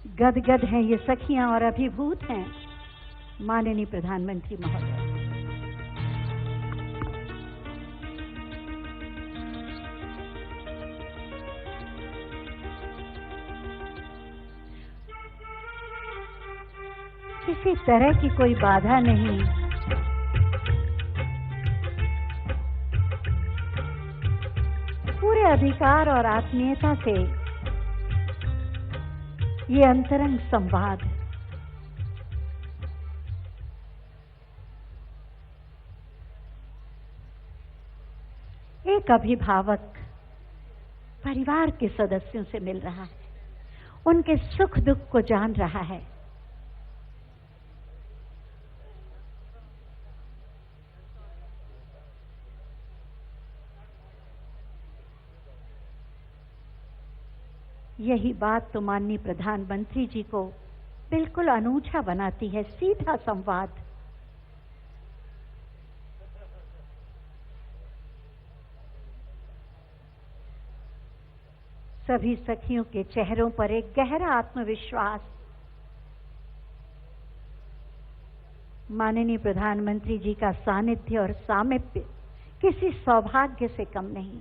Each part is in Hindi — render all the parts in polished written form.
गदगद हैं ये सखियां और अभिभूत हैं माननीय प्रधानमंत्री महोदय। किसी तरह की कोई बाधा नहीं, पूरे अधिकार और आत्मीयता से ये अंतरंग संवाद एक अभिभावक परिवार के सदस्यों से मिल रहा है, उनके सुख दुख को जान रहा है। यही बात तो माननीय प्रधानमंत्री जी को बिल्कुल अनूठा बनाती है, सीधा संवाद। सभी सखियों के चेहरों पर एक गहरा आत्मविश्वास। माननीय प्रधानमंत्री जी का सानिध्य और सामीप्य किसी सौभाग्य से कम नहीं।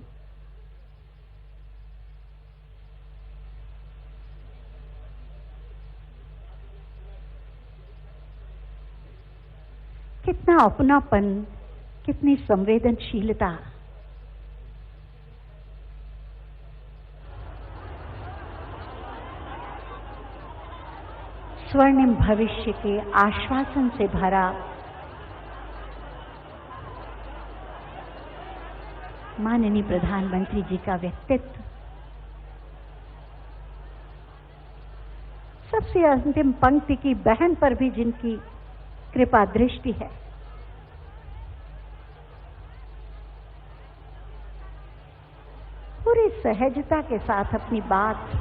कितना अपनापन, कितनी संवेदनशीलता। स्वर्णिम भविष्य के आश्वासन से भरा माननीय प्रधानमंत्री जी का व्यक्तित्व। सबसे अंतिम पंक्ति की बहन पर भी जिनकी कृपा दृष्टि है, पूरी सहजता के साथ अपनी बात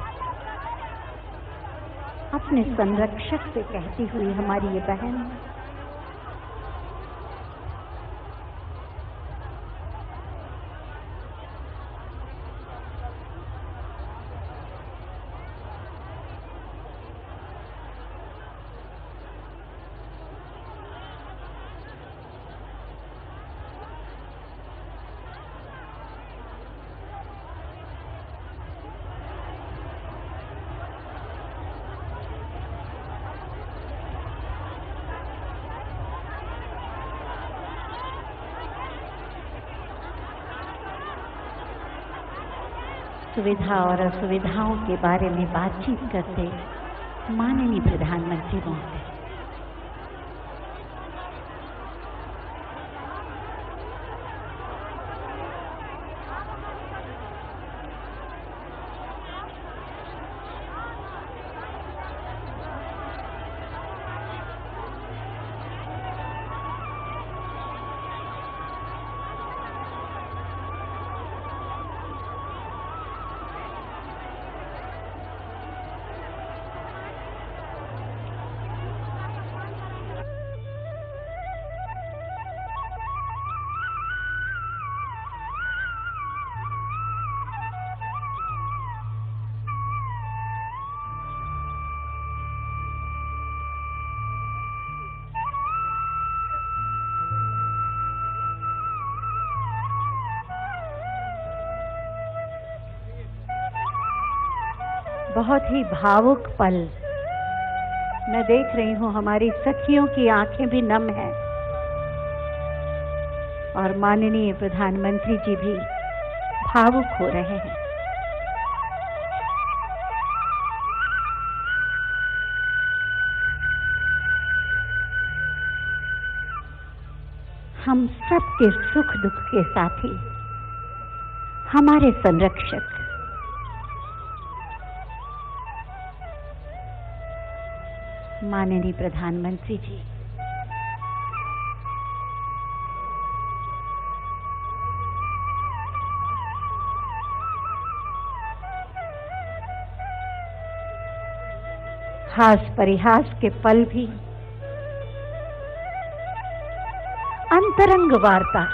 अपने संरक्षक से कहती हुई हमारी ये बहन सुविधा और असुविधाओं के बारे में बातचीत करते माननीय प्रधानमंत्री महोदय। बहुत ही भावुक पल मैं देख रही हूं, हमारी सखियों की आंखें भी नम हैं और माननीय प्रधानमंत्री जी भी भावुक हो रहे हैं। हम सबके सुख दुख के साथी, हमारे संरक्षक माननीय प्रधानमंत्री जी। हास परिहास के पल भी अंतरंग वार्ता,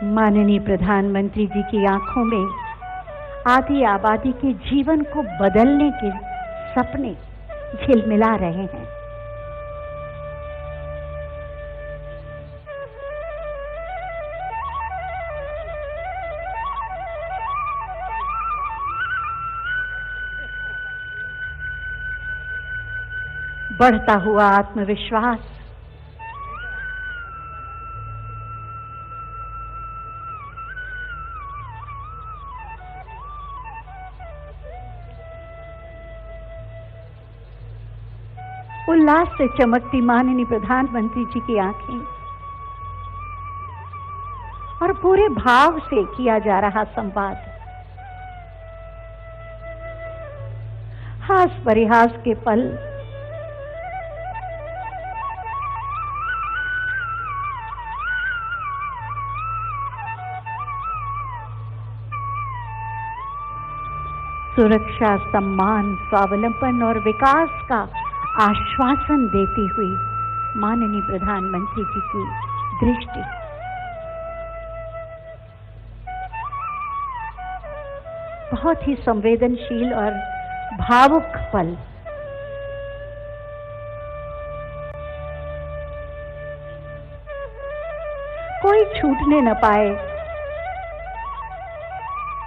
माननीय प्रधानमंत्री जी की आंखों में आधी आबादी के जीवन को बदलने के सपने झिलमिला रहे हैं। बढ़ता हुआ आत्मविश्वास, उल्लास से चमकती माननीय प्रधानमंत्री जी की आंखें और पूरे भाव से किया जा रहा संवाद, हास परिहास के पल, सुरक्षा, सम्मान, स्वावलंबन और विकास का आश्वासन देती हुई माननीय प्रधानमंत्री जी की दृष्टि बहुत ही संवेदनशील और भावुक पल। कोई छूटने न पाए,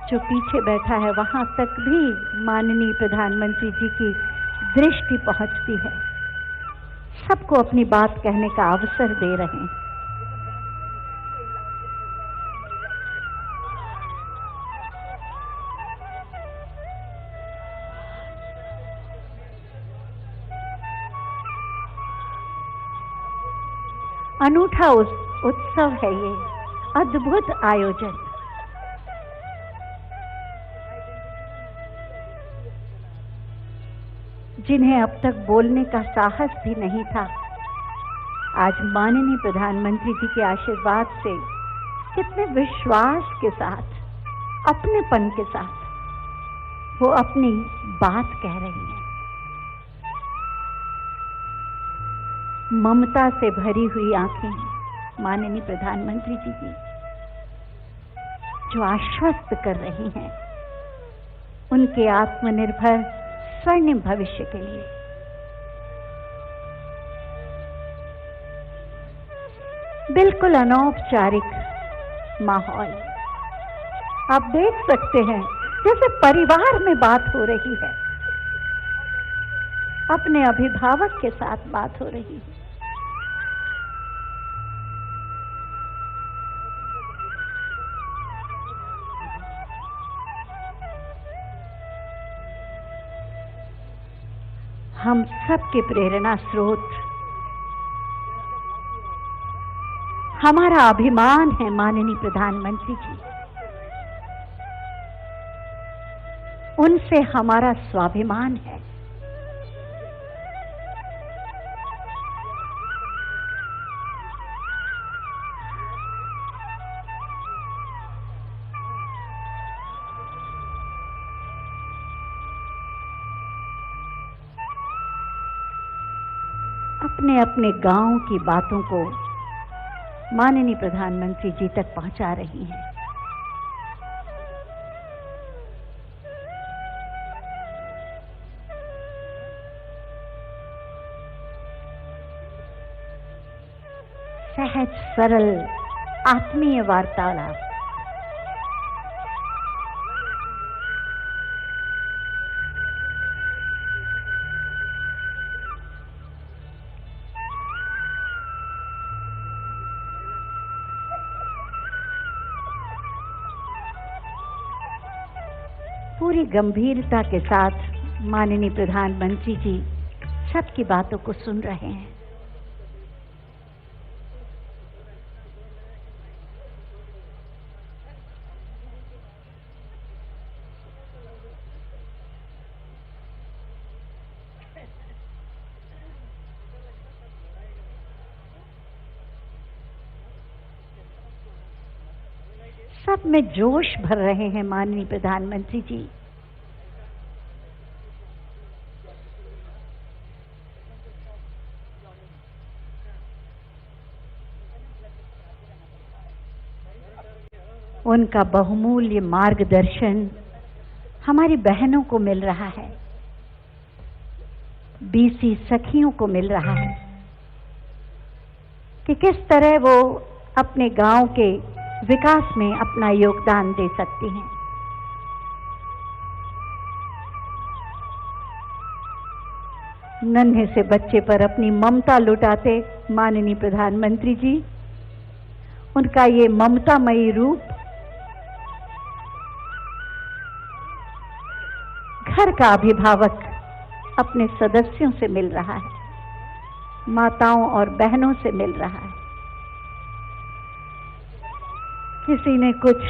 जो पीछे बैठा है वहां तक भी माननीय प्रधानमंत्री जी की दृष्टि पहुंचती है। सबको अपनी बात कहने का अवसर दे रहे हैं। अनूठा उत्सव है ये, अद्भुत आयोजन। जिन्हें अब तक बोलने का साहस भी नहीं था, आज माननीय प्रधानमंत्री जी के आशीर्वाद से कितने विश्वास के साथ, अपनेपन के साथ वो अपनी बात कह रही हैं। ममता से भरी हुई आंखें माननीय प्रधानमंत्री जी की, जो आश्वस्त कर रही हैं उनके आत्मनिर्भर स्वर्णिम भविष्य के लिए। बिल्कुल अनौपचारिक माहौल, आप देख सकते हैं जैसे परिवार में बात हो रही है, अपने अभिभावक के साथ बात हो रही है। हम सबके प्रेरणा स्रोत, हमारा अभिमान है माननीय प्रधानमंत्री जी। उनसे हमारा स्वाभिमान है। अपने अपने गांव की बातों को माननीय प्रधानमंत्री जी तक पहुंचा रही हैं। सहज, सरल, आत्मीय वार्तालाप, पूरी गंभीरता के साथ माननीय प्रधानमंत्री जी सबकी बातों को सुन रहे हैं। सब में जोश भर रहे हैं माननीय प्रधानमंत्री जी। उनका बहुमूल्य मार्गदर्शन हमारी बहनों को मिल रहा है, बीसी सखियों को मिल रहा है कि किस तरह वो अपने गांव के विकास में अपना योगदान दे सकती हैं। नन्हे से बच्चे पर अपनी ममता लुटाते माननीय प्रधानमंत्री जी, उनका ये ममतामयी रूप घर का अभिभावक अपने सदस्यों से मिल रहा है, माताओं और बहनों से मिल रहा है। किसी ने कुछ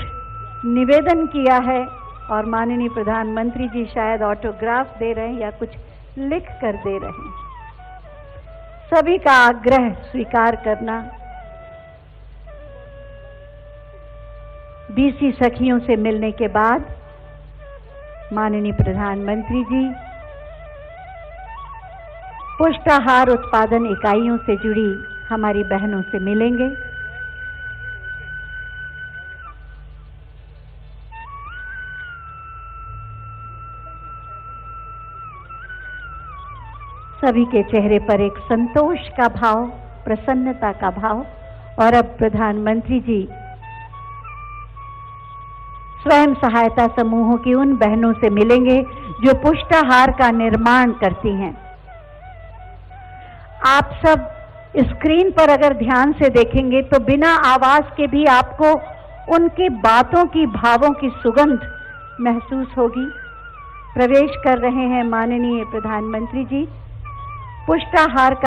निवेदन किया है और माननीय प्रधानमंत्री जी शायद ऑटोग्राफ दे रहे हैं या कुछ लिख कर दे रहे हैं। सभी का आग्रह स्वीकार करना, बीसी सखियों से मिलने के बाद माननीय प्रधानमंत्री जी पुष्टाहार उत्पादन इकाइयों से जुड़ी हमारी बहनों से मिलेंगे। सभी के चेहरे पर एक संतोष का भाव, प्रसन्नता का भाव। और अब प्रधानमंत्री जी स्वयं सहायता समूहों की उन बहनों से मिलेंगे जो पुष्टाहार का निर्माण करती हैं। आप सब स्क्रीन पर अगर ध्यान से देखेंगे तो बिना आवाज के भी आपको उनकी बातों की, भावों की सुगंध महसूस होगी। प्रवेश कर रहे हैं माननीय प्रधानमंत्री जी पुष्टाहार का